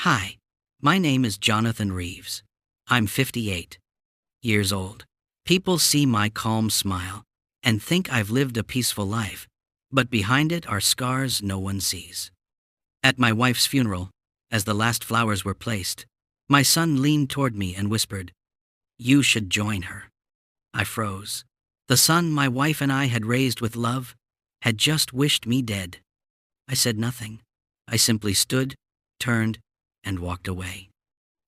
Hi, my name is Jonathan Reeves. I'm 58 years old. People see my calm smile and think I've lived a peaceful life, but behind it are scars no one sees. At my wife's funeral, as the last flowers were placed, my son leaned toward me and whispered, "You should join her." I froze. The son my wife and I had raised with love had just wished me dead. I said nothing. I simply stood, turned, and walked away.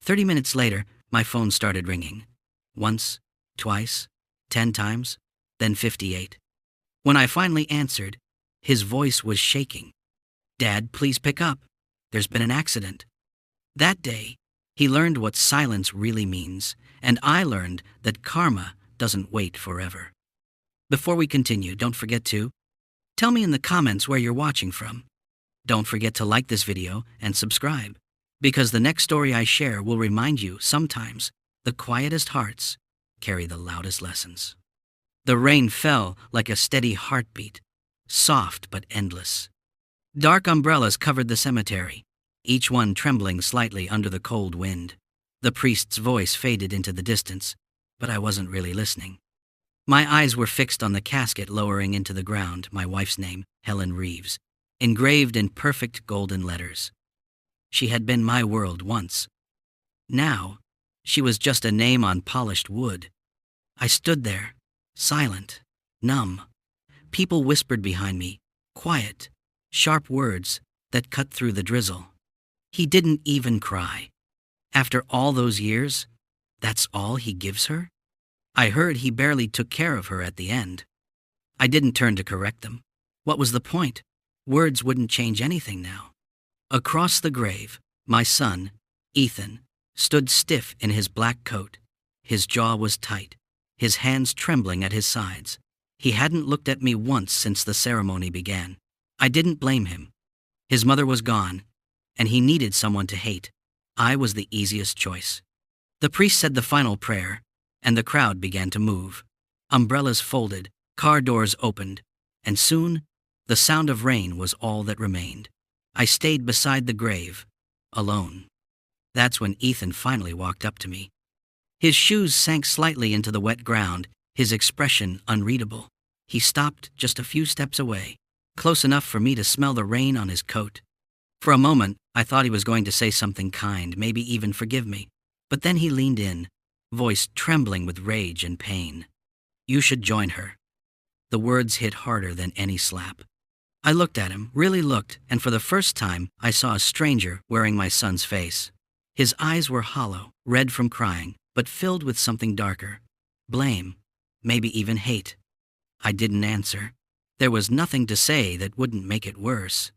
30 minutes later, my phone started ringing. Once, twice, 10 times, then 58. When I finally answered, his voice was shaking. "Dad, please pick up. There's been an accident." That day, he learned what silence really means, and I learned that karma doesn't wait forever. Before we continue, don't forget to tell me in the comments where you're watching from. Don't forget to like this video and subscribe, because the next story I share will remind you sometimes the quietest hearts carry the loudest lessons. The rain fell like a steady heartbeat, soft but endless. Dark umbrellas covered the cemetery, each one trembling slightly under the cold wind. The priest's voice faded into the distance, but I wasn't really listening. My eyes were fixed on the casket lowering into the ground, my wife's name, Helen Reeves, engraved in perfect golden letters. She had been my world once. Now, she was just a name on polished wood. I stood there, silent, numb. People whispered behind me, quiet, sharp words that cut through the drizzle. He didn't even cry. After all those years, that's all he gives her? I heard he barely took care of her at the end. I didn't turn to correct them. What was the point? Words wouldn't change anything now. Across the grave, my son, Ethan, stood stiff in his black coat. His jaw was tight, his hands trembling at his sides. He hadn't looked at me once since the ceremony began. I didn't blame him. His mother was gone, and he needed someone to hate. I was the easiest choice. The priest said the final prayer, and the crowd began to move. Umbrellas folded, car doors opened, and soon, the sound of rain was all that remained. I stayed beside the grave, alone. That's when Ethan finally walked up to me. His shoes sank slightly into the wet ground, his expression unreadable. He stopped just a few steps away, close enough for me to smell the rain on his coat. For a moment, I thought he was going to say something kind, maybe even forgive me. But then he leaned in, voice trembling with rage and pain. "You should join her." The words hit harder than any slap. I looked at him, really looked, and for the first time, I saw a stranger wearing my son's face. His eyes were hollow, red from crying, but filled with something darker. Blame, maybe even hate. I didn't answer. There was nothing to say that wouldn't make it worse.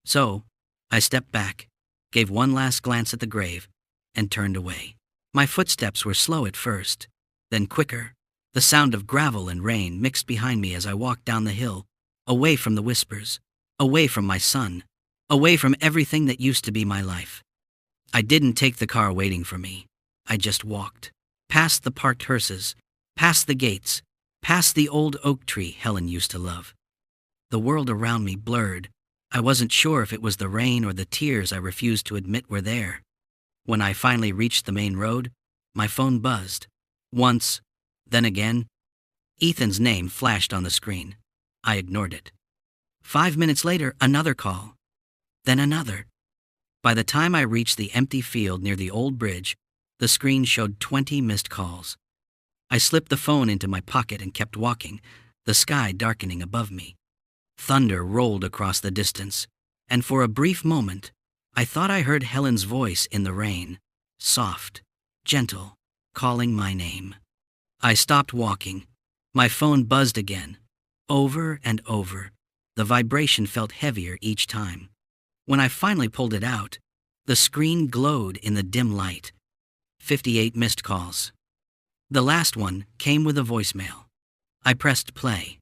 So, I stepped back, gave one last glance at the grave, and turned away. My footsteps were slow at first, then quicker. The sound of gravel and rain mixed behind me as I walked down the hill, away from the whispers, away from my son, away from everything that used to be my life. I didn't take the car waiting for me. I just walked, past the parked hearses, past the gates, past the old oak tree Helen used to love. The world around me blurred. I wasn't sure if it was the rain or the tears I refused to admit were there. When I finally reached the main road, my phone buzzed. Once, then again. Ethan's name flashed on the screen. I ignored it. 5 minutes later, another call. Then another. By the time I reached the empty field near the old bridge, the screen showed 20 missed calls. I slipped the phone into my pocket and kept walking, the sky darkening above me. Thunder rolled across the distance, and for a brief moment, I thought I heard Helen's voice in the rain, soft, gentle, calling my name. I stopped walking. My phone buzzed again, over and over. The vibration felt heavier each time. When I finally pulled it out, the screen glowed in the dim light. 58 missed calls. The last one came with a voicemail. I pressed play.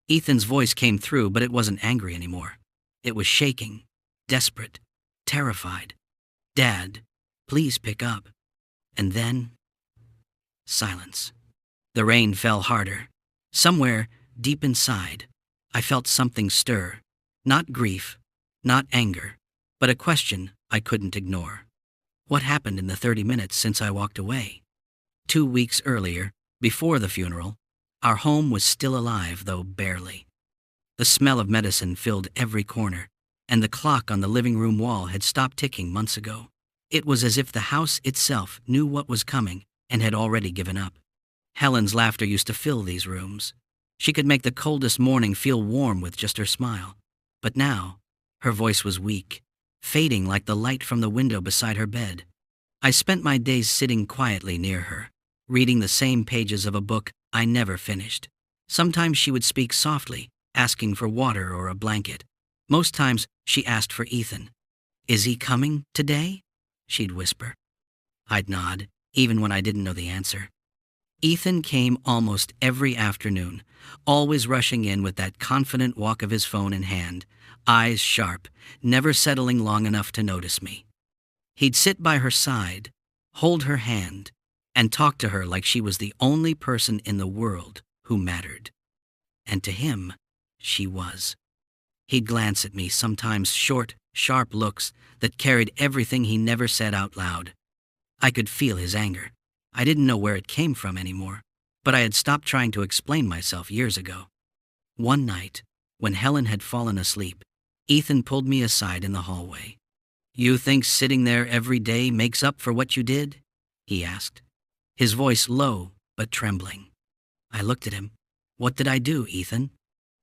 Ethan's voice came through, but it wasn't angry anymore. It was shaking, desperate, terrified. "Dad, please pick up." And then, silence. The rain fell harder. Somewhere, deep inside, I felt something stir. Not grief, not anger, but a question I couldn't ignore. What happened in the 30 minutes since I walked away? 2 weeks earlier, before the funeral, our home was still alive, though barely. The smell of medicine filled every corner, and the clock on the living room wall had stopped ticking months ago. It was as if the house itself knew what was coming and had already given up. Helen's laughter used to fill these rooms. She could make the coldest morning feel warm with just her smile. But now, her voice was weak, fading like the light from the window beside her bed. I spent my days sitting quietly near her, reading the same pages of a book I never finished. Sometimes she would speak softly, asking for water or a blanket. Most times, she asked for Ethan. "Is he coming today?" she'd whisper. I'd nod, even when I didn't know the answer. Ethan came almost every afternoon, always rushing in with that confident walk of his phone in hand, eyes sharp, never settling long enough to notice me. He'd sit by her side, hold her hand, and talk to her like she was the only person in the world who mattered. And to him, she was. He'd glance at me, sometimes short, sharp looks that carried everything he never said out loud. I could feel his anger. I didn't know where it came from anymore, but I had stopped trying to explain myself years ago. One night, when Helen had fallen asleep, Ethan pulled me aside in the hallway. "You think sitting there every day makes up for what you did?" he asked, his voice low but trembling. I looked at him. "What did I do, Ethan?"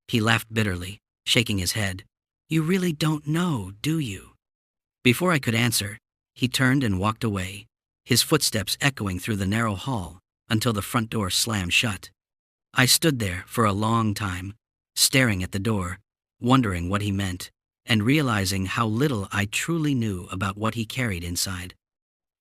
He laughed bitterly, shaking his head. "You really don't know, do you?" Before I could answer, he turned and walked away, his footsteps echoing through the narrow hall until the front door slammed shut. I stood there for a long time, staring at the door, wondering what he meant, and realizing how little I truly knew about what he carried inside.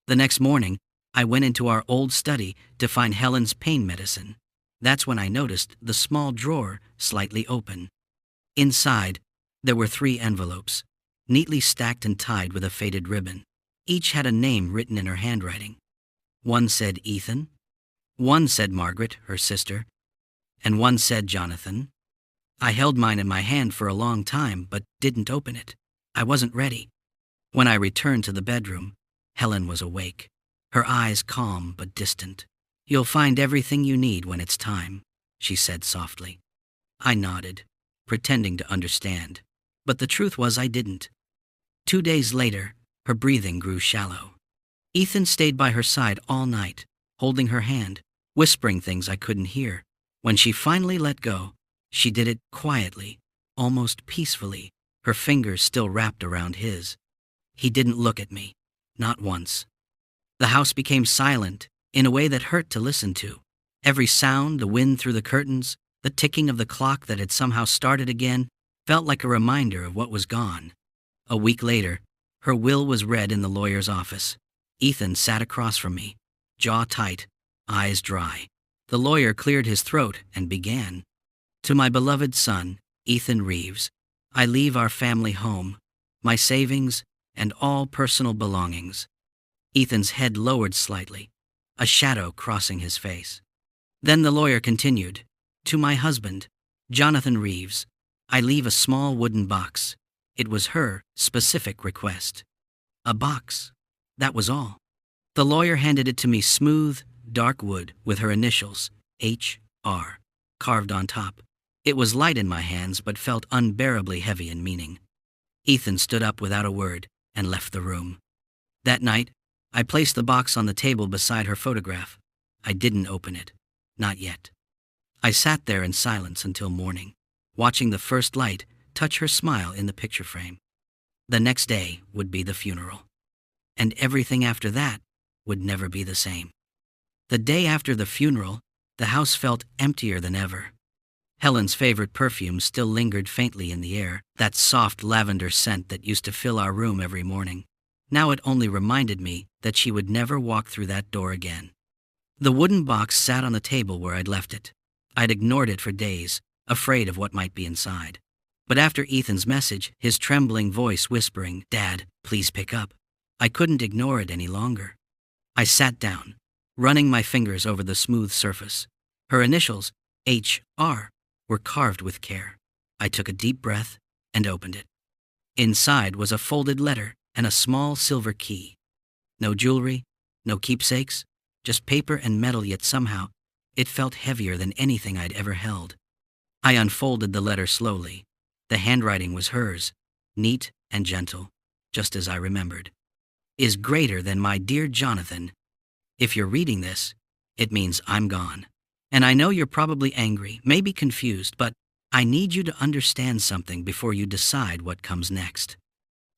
The next morning, I went into our old study to find Helen's pain medicine. That's when I noticed the small drawer slightly open. Inside, there were 3 envelopes, neatly stacked and tied with a faded ribbon. Each had a name written in her handwriting. One said Ethan, one said Margaret, her sister, and one said Jonathan. I held mine in my hand for a long time, but didn't open it. I wasn't ready. When I returned to the bedroom, Helen was awake, her eyes calm but distant. "You'll find everything you need when it's time," she said softly. I nodded, pretending to understand, but the truth was I didn't. 2 days later, her breathing grew shallow. Ethan stayed by her side all night, holding her hand, whispering things I couldn't hear. When she finally let go, she did it quietly, almost peacefully, her fingers still wrapped around his. He didn't look at me, not once. The house became silent in a way that hurt to listen to. Every sound, the wind through the curtains, the ticking of the clock that had somehow started again, felt like a reminder of what was gone. A week later, her will was read in the lawyer's office. Ethan sat across from me, jaw tight, eyes dry. The lawyer cleared his throat and began. "To my beloved son, Ethan Reeves, I leave our family home, my savings, and all personal belongings." Ethan's head lowered slightly, a shadow crossing his face. Then the lawyer continued, "To my husband, Jonathan Reeves, I leave a small wooden box. It was her specific request. A box. That was all." The lawyer handed it to me, smooth, dark wood with her initials, H.R., carved on top. It was light in my hands but felt unbearably heavy in meaning. Ethan stood up without a word and left the room. That night, I placed the box on the table beside her photograph. I didn't open it. Not yet. I sat there in silence until morning, watching the first light touch her smile in the picture frame. The next day would be the funeral. And everything after that would never be the same. The day after the funeral, the house felt emptier than ever. Helen's favorite perfume still lingered faintly in the air, that soft lavender scent that used to fill our room every morning. Now it only reminded me that she would never walk through that door again. The wooden box sat on the table where I'd left it. I'd ignored it for days, afraid of what might be inside. But after Ethan's message, his trembling voice whispering, "Dad, please pick up," I couldn't ignore it any longer. I sat down, running my fingers over the smooth surface. Her initials, H.R., were carved with care. I took a deep breath and opened it. Inside was a folded letter, and a small silver key. No jewelry, no keepsakes, just paper and metal, yet somehow it felt heavier than anything I'd ever held. I unfolded the letter slowly. The handwriting was hers, neat and gentle, just as I remembered. Is greater than my dear Jonathan. If you're reading this, it means I'm gone. And I know you're probably angry, maybe confused, but I need you to understand something before you decide what comes next.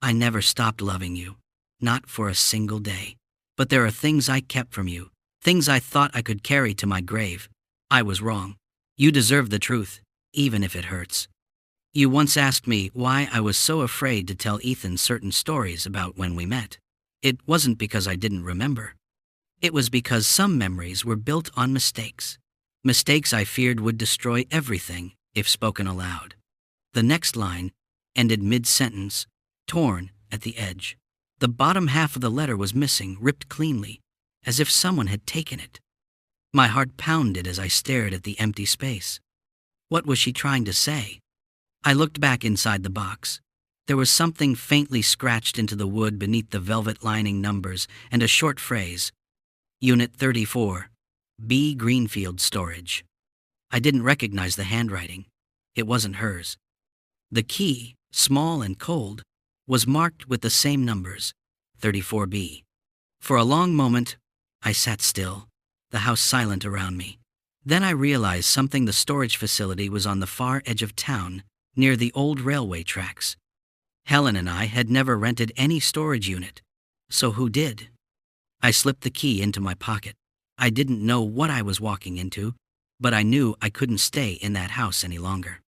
I never stopped loving you, not for a single day. But there are things I kept from you, things I thought I could carry to my grave. I was wrong. You deserve the truth, even if it hurts. You once asked me why I was so afraid to tell Ethan certain stories about when we met. It wasn't because I didn't remember. It was because some memories were built on mistakes. Mistakes I feared would destroy everything if spoken aloud. The next line ended mid-sentence, torn at the edge. The bottom half of the letter was missing, ripped cleanly, as if someone had taken it. My heart pounded as I stared at the empty space. What was she trying to say? I looked back inside the box. There was something faintly scratched into the wood beneath the velvet lining numbers and a short phrase, Unit 34, B. Greenfield Storage. I didn't recognize the handwriting. It wasn't hers. The key, small and cold, was marked with the same numbers, 34B. For a long moment, I sat still, the house silent around me. Then I realized something. The storage facility was on the far edge of town, near the old railway tracks. Helen and I had never rented any storage unit. So who did? I slipped the key into my pocket. I didn't know what I was walking into, but I knew I couldn't stay in that house any longer.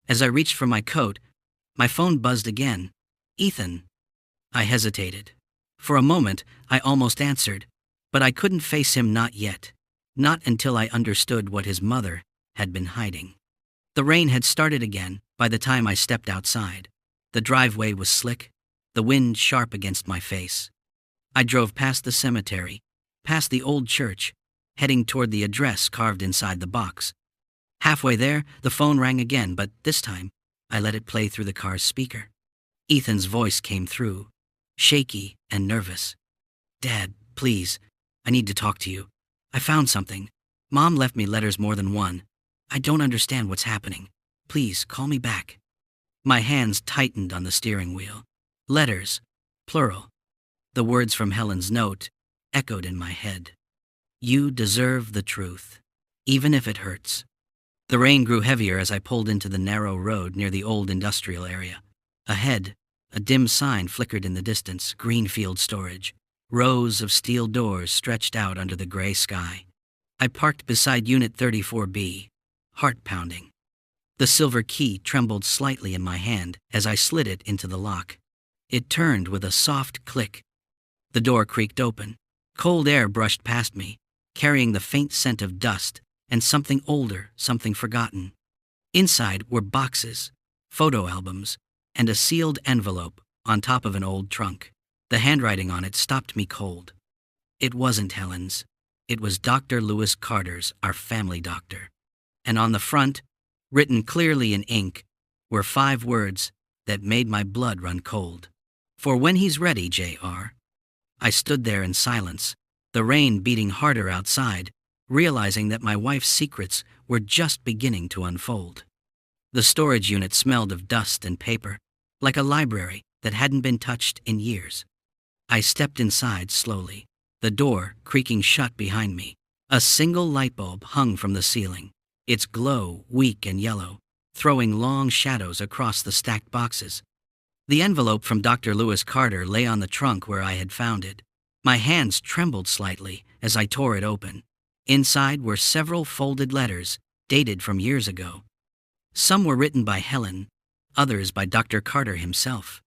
As I reached for my coat, my phone buzzed again. Ethan. I hesitated. For a moment, I almost answered, but I couldn't face him, not yet. Not until I understood what his mother had been hiding. The rain had started again by the time I stepped outside. The driveway was slick, the wind sharp against my face. I drove past the cemetery, past the old church, heading toward the address carved inside the box. Halfway there, the phone rang again, but this time, I let it play through the car's speaker. Ethan's voice came through, shaky and nervous. Dad, please, I need to talk to you. I found something. Mom left me letters, more than one. I don't understand what's happening. Please, call me back. My hands tightened on the steering wheel. Letters, plural. The words from Helen's note echoed in my head. You deserve the truth, even if it hurts. The rain grew heavier as I pulled into the narrow road near the old industrial area. Ahead, a dim sign flickered in the distance, Greenfield Storage. Rows of steel doors stretched out under the gray sky. I parked beside Unit 34B, heart pounding. The silver key trembled slightly in my hand as I slid it into the lock. It turned with a soft click. The door creaked open. Cold air brushed past me, carrying the faint scent of dust and something older, something forgotten. Inside were boxes, photo albums, and a sealed envelope on top of an old trunk. The handwriting on it stopped me cold. It wasn't Helen's. It was Dr. Lewis Carter's, our family doctor. And on the front, written clearly in ink, were 5 words that made my blood run cold. For when he's ready, Jr. I stood there in silence, the rain beating harder outside, realizing that my wife's secrets were just beginning to unfold. The storage unit smelled of dust and paper, like a library that hadn't been touched in years. I stepped inside slowly, the door creaking shut behind me. A single light bulb hung from the ceiling, its glow weak and yellow, throwing long shadows across the stacked boxes. The envelope from Dr. Lewis Carter lay on the trunk where I had found it. My hands trembled slightly as I tore it open. Inside were several folded letters, dated from years ago. Some were written by Helen, others by Dr. Carter himself.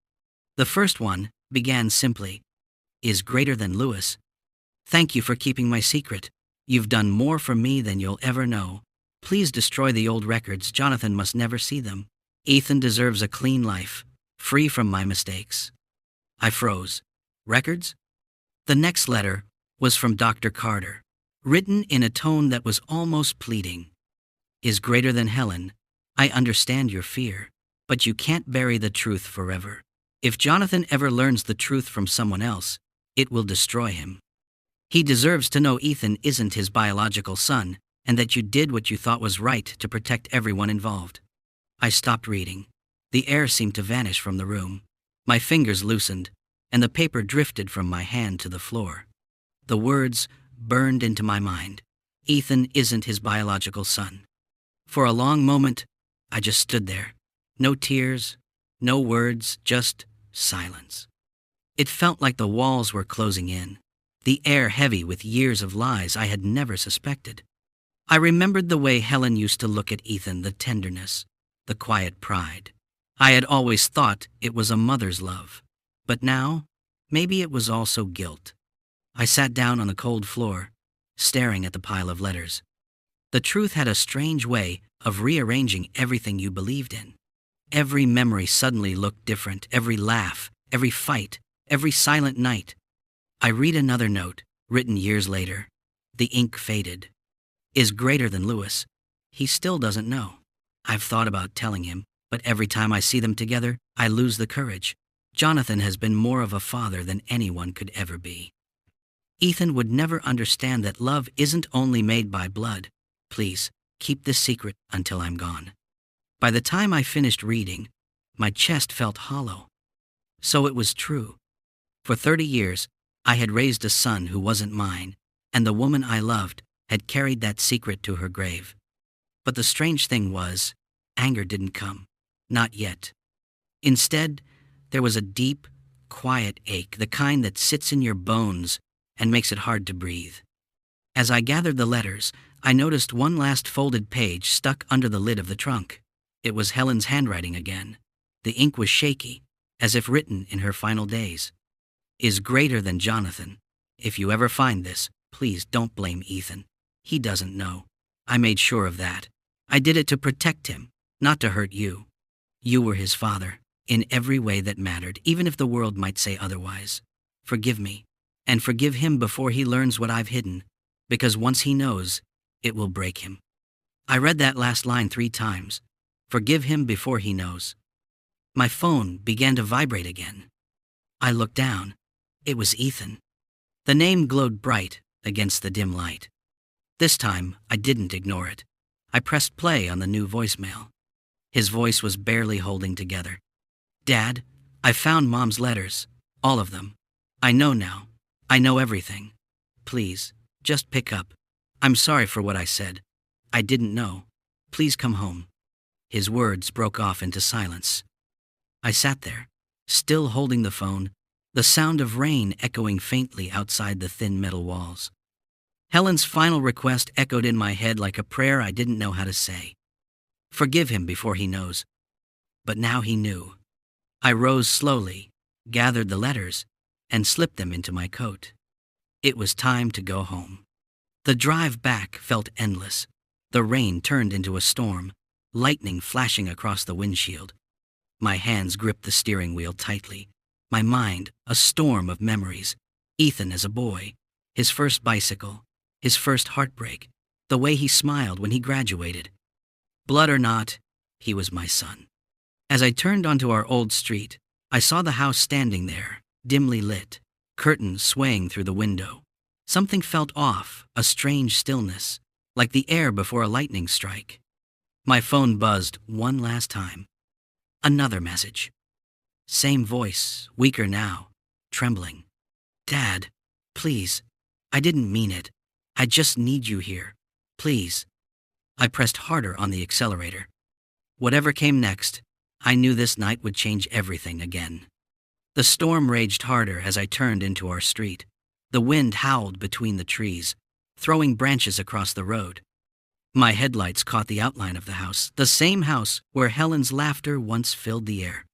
The first one began simply, Is greater than Lewis. Thank you for keeping my secret. You've done more for me than you'll ever know. Please destroy the old records. Jonathan must never see them. Ethan deserves a clean life, free from my mistakes. I froze. Records? The next letter was from Dr. Carter, written in a tone that was almost pleading. Is greater than Helen. I understand your fear, but you can't bury the truth forever. If Jonathan ever learns the truth from someone else, it will destroy him. He deserves to know Ethan isn't his biological son, and that you did what you thought was right to protect everyone involved. I stopped reading. The air seemed to vanish from the room. My fingers loosened, and the paper drifted from my hand to the floor. The words burned into my mind. Ethan isn't his biological son. For a long moment, I just stood there. No tears, no words, just silence. It felt like the walls were closing in, the air heavy with years of lies I had never suspected. I remembered the way Helen used to look at Ethan, the tenderness, the quiet pride. I had always thought it was a mother's love, but now, maybe it was also guilt. I sat down on the cold floor, staring at the pile of letters. The truth had a strange way of rearranging everything you believed in. Every memory suddenly looked different, every laugh, every fight, every silent night. I read another note, written years later. The ink faded. Is greater than Lewis. He still doesn't know. I've thought about telling him, but every time I see them together, I lose the courage. Jonathan has been more of a father than anyone could ever be. Ethan would never understand that love isn't only made by blood. Please, keep this secret until I'm gone. By the time I finished reading, my chest felt hollow. So it was true. For 30 years, I had raised a son who wasn't mine, and the woman I loved had carried that secret to her grave. But the strange thing was, anger didn't come. Not yet. Instead, there was a deep, quiet ache, the kind that sits in your bones and makes it hard to breathe. As I gathered the letters, I noticed one last folded page stuck under the lid of the trunk. It was Helen's handwriting again. The ink was shaky, as if written in her final days. Is greater than Jonathan. If you ever find this, please don't blame Ethan. He doesn't know. I made sure of that. I did it to protect him, not to hurt you. You were his father, in every way that mattered, even if the world might say otherwise. Forgive me, and forgive him before he learns what I've hidden, because once he knows, it will break him. I read that last line 3 times. Forgive him before he knows. My phone began to vibrate again. I looked down. It was Ethan. The name glowed bright against the dim light. This time, I didn't ignore it. I pressed play on the new voicemail. His voice was barely holding together. Dad, I found Mom's letters. All of them. I know now. I know everything. Please, just pick up. I'm sorry for what I said. I didn't know. Please come home. His words broke off into silence. I sat there, still holding the phone, the sound of rain echoing faintly outside the thin metal walls. Helen's final request echoed in my head like a prayer I didn't know how to say. Forgive him before he knows. But now he knew. I rose slowly, gathered the letters, and slipped them into my coat. It was time to go home. The drive back felt endless. The rain turned into a storm, lightning flashing across the windshield. My hands gripped the steering wheel tightly. My mind, a storm of memories. Ethan as a boy, his first bicycle, his first heartbreak, the way he smiled when he graduated. Blood or not, he was my son. As I turned onto our old street, I saw the house standing there, dimly lit, curtains swaying through the window. Something felt off, a strange stillness, like the air before a lightning strike. My phone buzzed one last time. Another message. Same voice, weaker now, trembling. Dad, please, I didn't mean it. I just need you here. Please. I pressed harder on the accelerator. Whatever came next, I knew this night would change everything again. The storm raged harder as I turned into our street. The wind howled between the trees, throwing branches across the road. My headlights caught the outline of the same house where Helen's laughter once filled the air,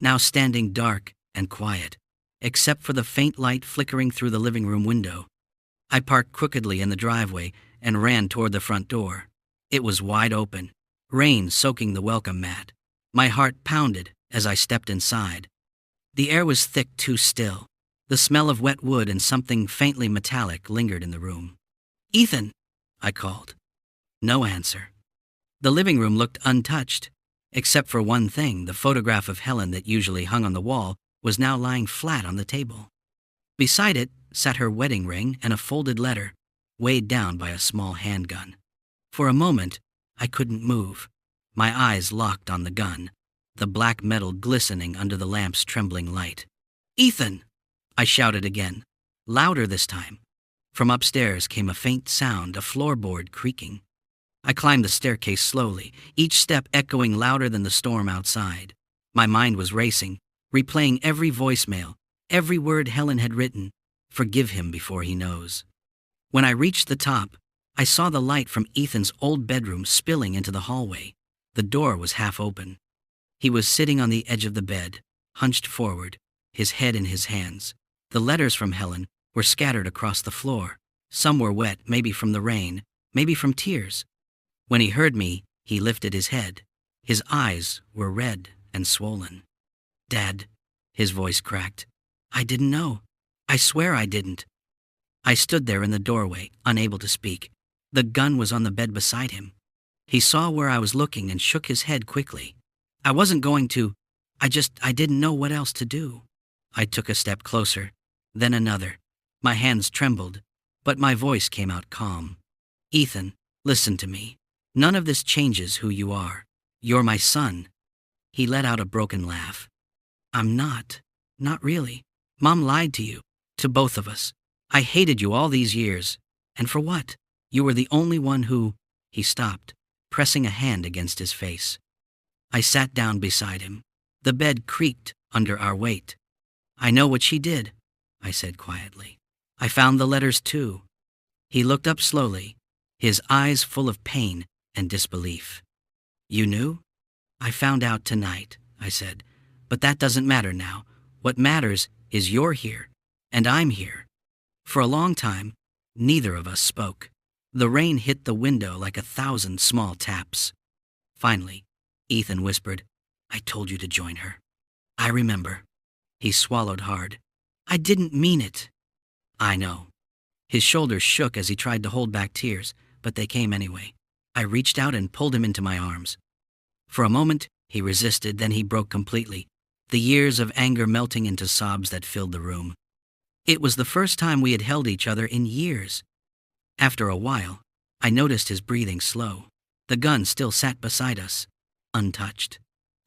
now standing dark and quiet, except for the faint light flickering through the living room window. I parked crookedly in the driveway and ran toward the front door. It was wide open, rain soaking the welcome mat. My heart pounded as I stepped inside. The air was thick, too still. The smell of wet wood and something faintly metallic lingered in the room. Ethan, I called. No answer. The living room looked untouched, except for one thing. The photograph of Helen that usually hung on the wall was now lying flat on the table. Beside it sat her wedding ring and a folded letter, weighed down by a small handgun. For a moment, I couldn't move, my eyes locked on the gun, the black metal glistening under the lamp's trembling light. "Ethan!" I shouted again, louder this time. From upstairs came a faint sound, a floorboard creaking. I climbed the staircase slowly, each step echoing louder than the storm outside. My mind was racing, replaying every voicemail, every word Helen had written. Forgive him before he knows. When I reached the top, I saw the light from Ethan's old bedroom spilling into the hallway. The door was half open. He was sitting on the edge of the bed, hunched forward, his head in his hands. The letters from Helen were scattered across the floor. Some were wet, maybe from the rain, maybe from tears. When he heard me, he lifted his head. His eyes were red and swollen. "Dad," his voice cracked. "I didn't know. I swear I didn't." I stood there in the doorway, unable to speak. The gun was on the bed beside him. He saw where I was looking and shook his head quickly. "I wasn't going to. I didn't know what else to do." I took a step closer, then another. My hands trembled, but my voice came out calm. "Ethan, listen to me. None of this changes who you are. You're my son." He let out a broken laugh. "I'm not. Not really. Mom lied to you, to both of us. I hated you all these years. And for what? You were the only one who—" He stopped, pressing a hand against his face. I sat down beside him. The bed creaked under our weight. "I know what she did," I said quietly. "I found the letters too." He looked up slowly, his eyes full of pain and disbelief. "You knew?" "I found out tonight," I said. "But that doesn't matter now. What matters is you're here, and I'm here." For a long time, neither of us spoke. The rain hit the window like 1,000 small taps. Finally, Ethan whispered, "I told you to join her." "I remember." He swallowed hard. "I didn't mean it." "I know." His shoulders shook as he tried to hold back tears, but they came anyway. I reached out and pulled him into my arms. For a moment, he resisted, then he broke completely, the years of anger melting into sobs that filled the room. It was the first time we had held each other in years. After a while, I noticed his breathing slow. The gun still sat beside us, untouched.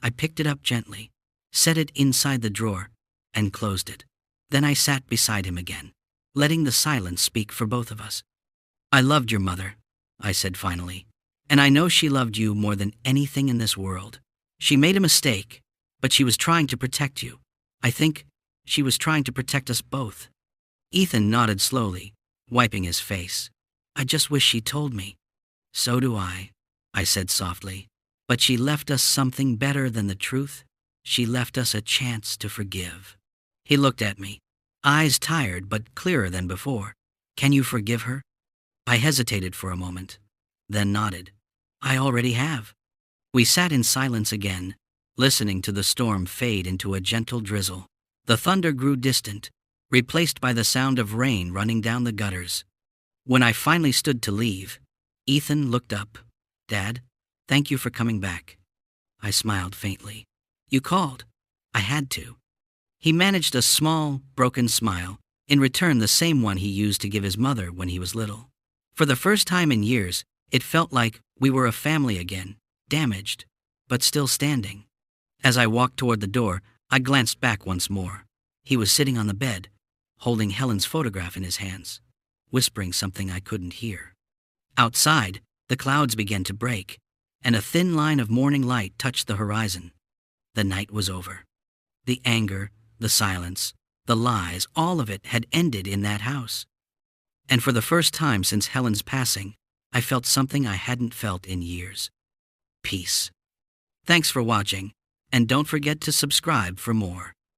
I picked it up gently, set it inside the drawer, and closed it. Then I sat beside him again, letting the silence speak for both of us. "I loved your mother," I said finally, "and I know she loved you more than anything in this world. She made a mistake, but she was trying to protect you. I think she was trying to protect us both." Ethan nodded slowly, wiping his face. "I just wish she told me." "So do I said softly. "But she left us something better than the truth. She left us a chance to forgive." He looked at me, eyes tired but clearer than before. "Can you forgive her?" I hesitated for a moment, then nodded. "I already have." We sat in silence again, listening to the storm fade into a gentle drizzle. The thunder grew distant, replaced by the sound of rain running down the gutters. When I finally stood to leave, Ethan looked up. "Dad, thank you for coming back." I smiled faintly. "You called. I had to." He managed a small, broken smile, in return the same one he used to give his mother when he was little. For the first time in years, it felt like we were a family again, damaged, but still standing. As I walked toward the door, I glanced back once more. He was sitting on the bed, holding Helen's photograph in his hands, whispering something I couldn't hear. Outside, the clouds began to break, and a thin line of morning light touched the horizon. The night was over. The anger, the silence, the lies, all of it had ended in that house. And for the first time since Helen's passing, I felt something I hadn't felt in years. Peace. Thanks for watching, and don't forget to subscribe for more.